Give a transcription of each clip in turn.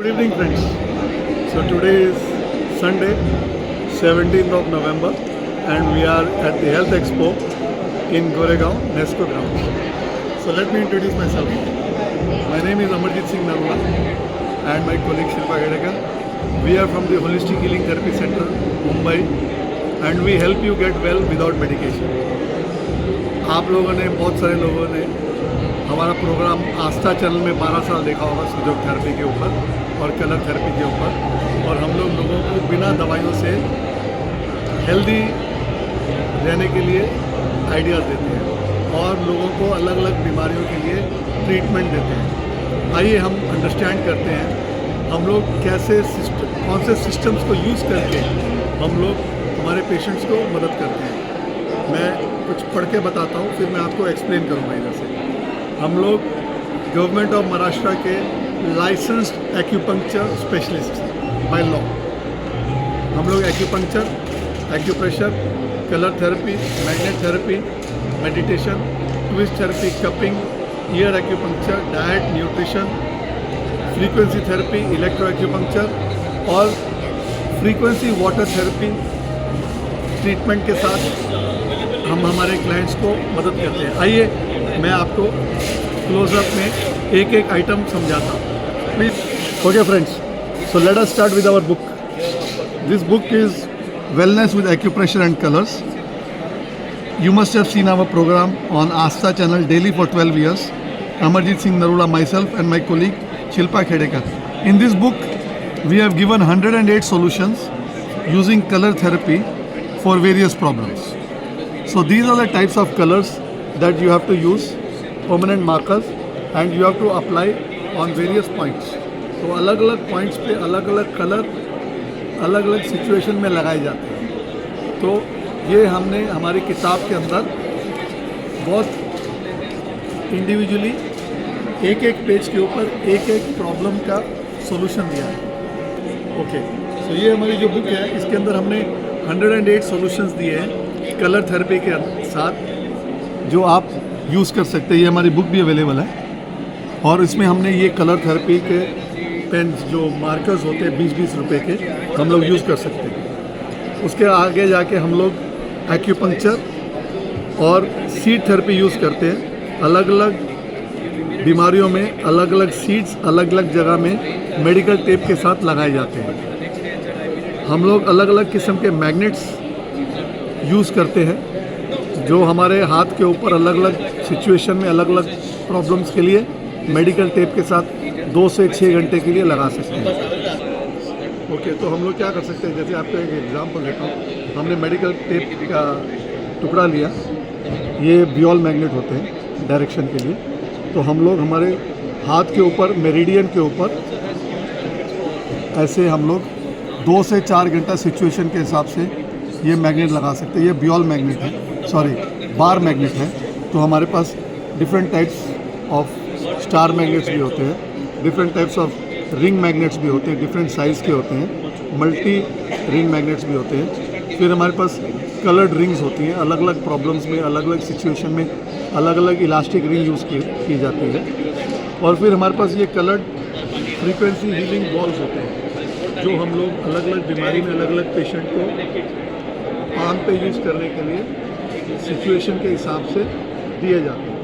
Good evening, friends. So today is Sunday, 17th of November, and we are at the Health Expo in Goregaon, NESCO grounds. So let me introduce myself. My name is Amarjit Singh Narula and my colleague Shilpa Khedekar. We are from the Holistic Healing Therapy Center, Mumbai, and we help you get well without medication. आप लोगों ने, बहुत सारे लोगों ने हमारा programme आस्था channel में 12 साल देखा होगा, सुजोग थेरेपी के ऊपर और कलर थेरेपी के ऊपर, और हम लोगों को बिना दवाइयों से हेल्दी रहने के लिए आइडियाज़ देते हैं और लोगों को अलग अलग बीमारियों के लिए ट्रीटमेंट देते हैं। आइए हम अंडरस्टैंड करते हैं हम लोग कैसे कौन से सिस्टम्स को यूज़ करके हम लोग हमारे पेशेंट्स को मदद करते हैं। मैं कुछ पढ़ के बताता हूँ, फिर मैं आपको एक्सप्लेन करूँगा इधर से। हम लोग गवर्नमेंट ऑफ महाराष्ट्र के licensed acupuncture specialist by law. हम लोग acupuncture, acupressure, colour therapy, magnet therapy, meditation, twist therapy, cupping, year acupuncture, diet, nutrition, frequency therapy, electro acupuncture और फ्रीक्वेंसी वाटर थेरेपी ट्रीटमेंट के साथ हम हमारे क्लाइंट्स को मदद करते हैं। आइए मैं आपको क्लोजअप में एक एक आइटम समझाता हूँ, please. Okay friends, so let us start with our book. This book is wellness with acupressure and colours. You must have seen our program on Astha channel daily for 12 years. Amarjit Singh Narula, myself and my colleague Shilpa Khedekar. In this book, we have given 108 solutions using color therapy for various problems. So these are the types of colors that you have to use, permanent markers, and you have to apply on various points. तो अलग अलग points पे अलग अलग colour अलग अलग situation में लगाए जाते हैं। तो ये हमने हमारी किताब के अंदर बहुत इंडिविजुअली एक एक पेज के ऊपर एक एक प्रॉब्लम का सॉल्यूशन दिया है। ओके, सो ये हमारी जो बुक है, इसके अंदर हमने 108 सॉल्यूशंस दिए हैं कलर थेरेपी के साथ, जो आप यूज़ कर सकते हैं। ये हमारी बुक भी अवेलेबल है और इसमें हमने ये कलर थेरेपी के पेन्स जो मार्कर्स होते हैं 20-20 रुपए के, हम लोग यूज़ कर सकते हैं। उसके आगे जाके हम लोग एक्यूपंक्चर और सीड थेरेपी यूज़ करते हैं। अलग अलग बीमारियों में अलग अलग सीड्स अलग अलग जगह में मेडिकल टेप के साथ लगाए जाते हैं। हम लोग अलग अलग किस्म के मैग्नेट्स यूज़ करते हैं जो हमारे हाथ के ऊपर अलग अलग सिचुएशन में अलग अलग प्रॉब्लम्स के लिए मेडिकल टेप के साथ 2 से 6 घंटे के लिए लगा सकते हैं। ओके, तो हम लोग क्या कर सकते हैं, जैसे आपको एक एग्जांपल देता हूँ। हमने मेडिकल टेप का टुकड़ा लिया, ये बियोल मैग्नेट होते हैं डायरेक्शन के लिए। तो हम लोग हमारे हाथ के ऊपर मेरिडियन के ऊपर ऐसे हम लोग 2 से 4 घंटा सिचुएशन के हिसाब से ये मैग्नेट लगा सकते हैं। ये बियोल मैग्नेट है, सॉरी बार मैग्नेट है। तो हमारे पास different types of star magnets भी होते हैं, different types of ring magnets भी होते हैं, डिफरेंट साइज़ के होते हैं, मल्टी रिंग मैग्नेट्स भी होते हैं। फिर हमारे पास कलर्ड रिंग्स होती हैं, अलग अलग प्रॉब्लम्स में अलग अलग सिचुएशन में अलग अलग इलास्टिक रिंग यूज़ की जाती है। और फिर हमारे पास ये कलर्ड फ्रीक्वेंसी हीलिंग बॉल्स होते हैं जो हम लोग अलग अलग बीमारी में अलग अलग पेशेंट को पाम पे यूज़ करने के लिए सिचुएशन के हिसाब से दिए जाते हैं।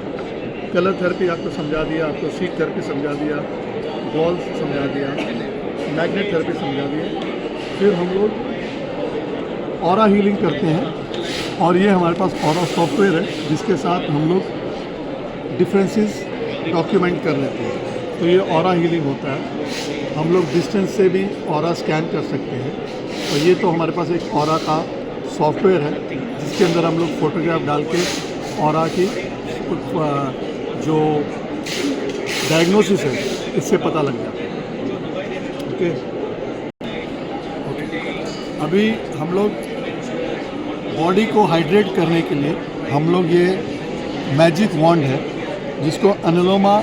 कलर थेरेपी आपको समझा दिया, आपको सीड थेरेपी समझा दिया, बॉल्स समझा दिया, मैग्नेट थेरेपी समझा दिया। फिर हम लोग ऑरा हीलिंग करते हैं और ये हमारे पास ऑरा सॉफ्टवेयर है जिसके साथ हम लोग डिफरेंसेस डॉक्यूमेंट कर लेते हैं। तो ये ऑरा हीलिंग होता है। हम लोग डिस्टेंस से भी ऑरा स्कैन कर सकते हैं। और ये तो हमारे पास एक ऑरा का सॉफ्टवेयर है जिसके अंदर हम लोग फ़ोटोग्राफ डाल के ऑरा की जो डायग्नोसिस है इससे पता लग जाता है। ओके, अभी हम लोग बॉडी को हाइड्रेट करने के लिए हम लोग ये मैजिक वॉन्ड है जिसको अनुलोमा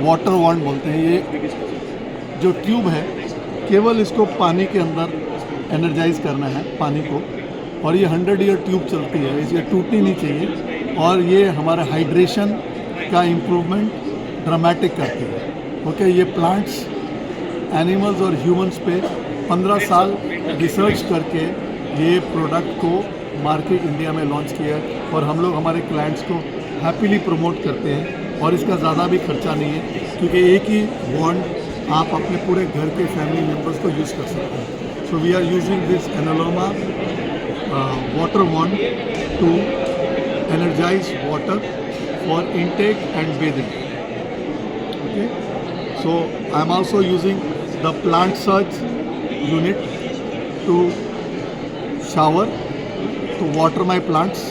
वाटर वॉन्ड बोलते हैं। ये जो ट्यूब है केवल इसको पानी के अंदर एनर्जाइज करना है पानी को, और ये 100 ईयर ट्यूब चलती है, इसे टूटनी नहीं चाहिए। और ये हमारा हाइड्रेशन का इम्प्रूवमेंट ड्रामेटिक करती है। ओके, ये प्लांट्स एनिमल्स और ह्यूमंस पे 15 साल रिसर्च करके ये प्रोडक्ट को मार्केट इंडिया में लॉन्च किया है और हम लोग हमारे क्लाइंट्स को हैप्पीली प्रमोट करते हैं और इसका ज़्यादा भी खर्चा नहीं है क्योंकि एक ही वॉन्ड आप अपने पूरे घर के फैमिली मेम्बर्स को यूज़ कर सकते हैं। So we are using this analoma water wand to energize water for intake and bathing. Okay, so I am also using the plant surge unit to shower, to water my plants,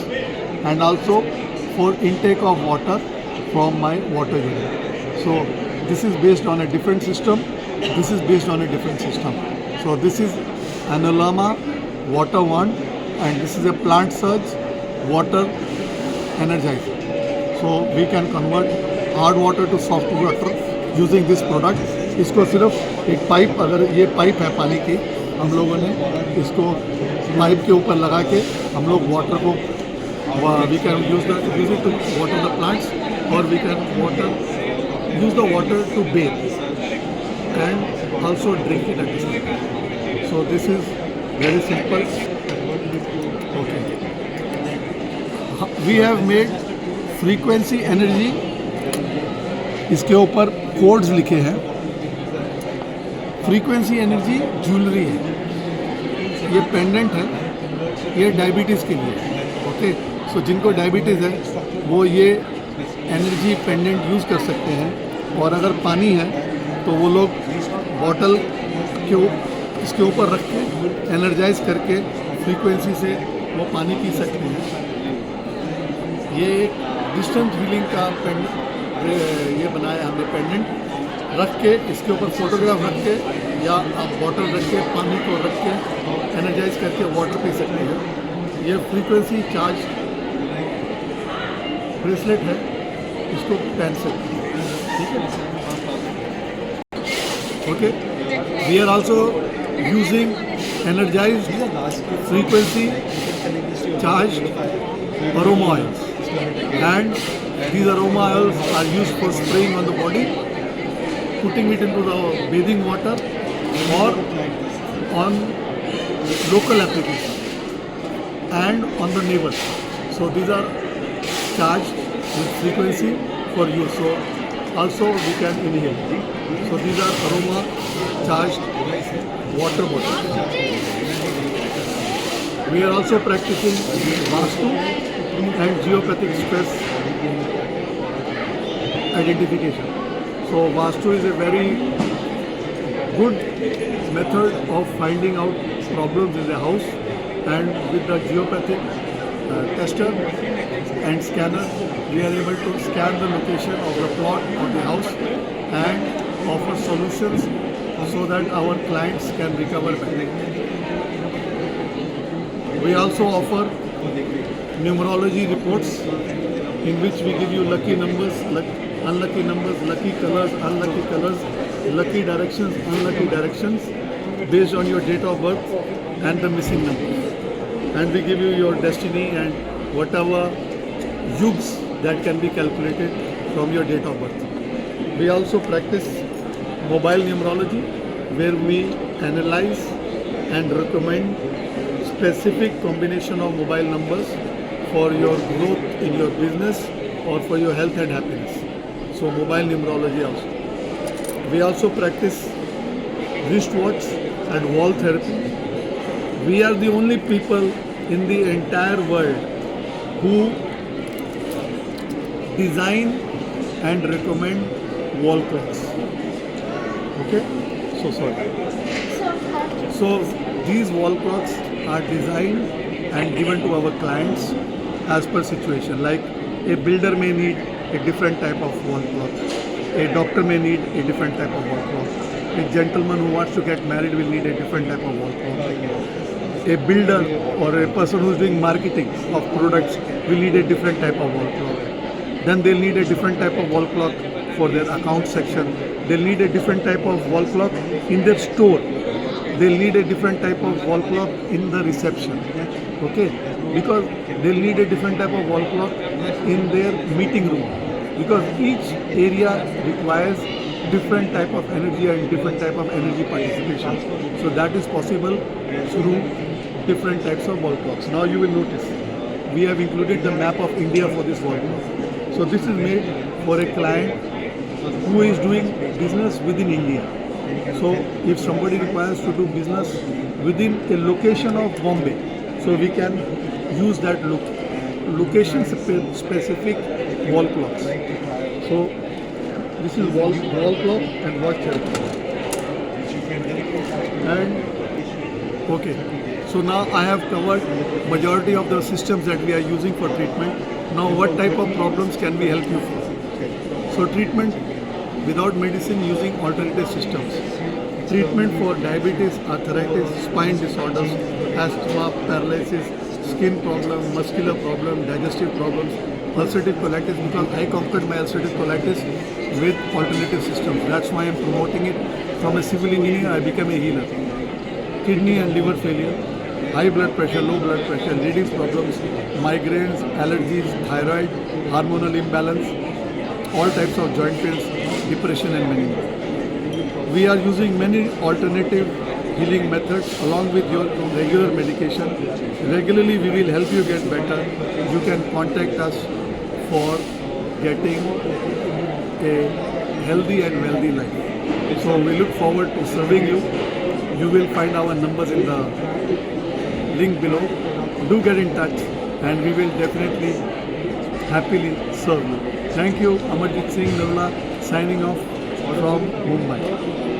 and also for intake of water from my water unit. So this is based on a different system, this is based on a different system. So this is Analama water wand and this is a plant surge water energizer. So we can convert hard water to soft water using this product. इसको सिर्फ एक pipe, अगर ये pipe है पानी की, हम लोगों ने इसको पाइप के ऊपर लगा के हम लोग वाटर को we can use it to water the plants or we can use the water to bathe and also drink it at the same time. So this is very simple. Okay. We have made frequency energy, इसके ऊपर codes लिखे हैं। Frequency energy jewellery है, ये pendant है, ये diabetes के लिए है। ओके, सो जिनको डायबिटीज़ है वो ये एनर्जी पेंडेंट यूज़ कर सकते हैं और अगर पानी है तो वो लोग बॉटल के इसके ऊपर रख के एनर्जाइज करके फ्रीक्वेंसी से वो पानी पी सकते हैं। ये एक डिस्टेंस हीलिंग का ये बनाया हमने पेंडेंट रख के, इसके ऊपर फोटोग्राफ रख के या आप बॉटल रख के पानी को रख के एनर्जाइज करके वाटर पी सकते हैं। ये फ्रीक्वेंसी चार्ज ब्रेसलेट है, इसको पहन सकते हैं। ठीक है, okay. We are also using energised frequency charge aroma oils, and these aroma oils are used for spraying on the body, putting it into the bathing water or on local application and on the neighbors. So these are charged with frequency for use, so also we can inhale. So these are aroma charged water bottles. We are also practicing Vastu and geopathic stress identification. So Vastu is a very good method of finding out problems in the house, and with the geopathic tester and scanner we are able to scan the location of the plot of the house and offer solutions so that our clients can recover better. We also offer numerology reports in which we give you lucky numbers, unlucky numbers, lucky colors, unlucky colors, lucky directions, unlucky directions based on your date of birth and the missing numbers. And we give you your destiny and whatever yugs that can be calculated from your date of birth. We also practice mobile numerology where we analyze and recommend specific combination of mobile numbers for your growth in your business or for your health and happiness. So mobile numerology also. We also practice wristwatch and wall therapy. We are the only people in the entire world who design and recommend wall clocks. Okay? So sorry. So these wall clocks are designed and given to our clients as per situation. Like a builder may need a different type of wall clock, a doctor may need a different type of wall clock, a gentleman who wants to get married will need a different type of wall clock, a builder or a person who is doing marketing of products will need a different type of wall clock. Then they'll need a different type of wall clock for their account section. They'll need a different type of wall clock in their store. They'll need a different type of wall clock in the reception. Okay, because they'll need a different type of wall clock in their meeting room, because each area requires different type of energy and different type of energy participation. So that is possible through different types of wall clocks. Now you will notice we have included the map of India for this wall clock. So this is made for a client who is doing business within India. So if somebody requires to do business within a location of Bombay, so we can use that location specific wall clocks. So this is wall clock and watch therapy. And okay, so now I have covered majority of the systems that we are using for treatment. Now what type of problems can we help you for? So treatment without medicine using alternative systems. Treatment for diabetes, arthritis, spine disorders, asthma, paralysis, skin problem, muscular problem, digestive problems, ulcerative colitis, because I conquered my ulcerative colitis with alternative systems. That's why I'm promoting it. From a civil engineer, I became a healer. Kidney and liver failure, high blood pressure, low blood pressure, reading problems, migraines, allergies, thyroid, hormonal imbalance, all types of joint pains, depression and many more. We are using many alternative healing methods along with your regular medication. Regularly we will help you get better. You can contact us for getting a healthy and wealthy life. So we look forward to serving you. You will find our numbers in the link below. Do get in touch and we will definitely happily serve you. Thank you. Amarjit Singh Nirmala signing off from Mumbai.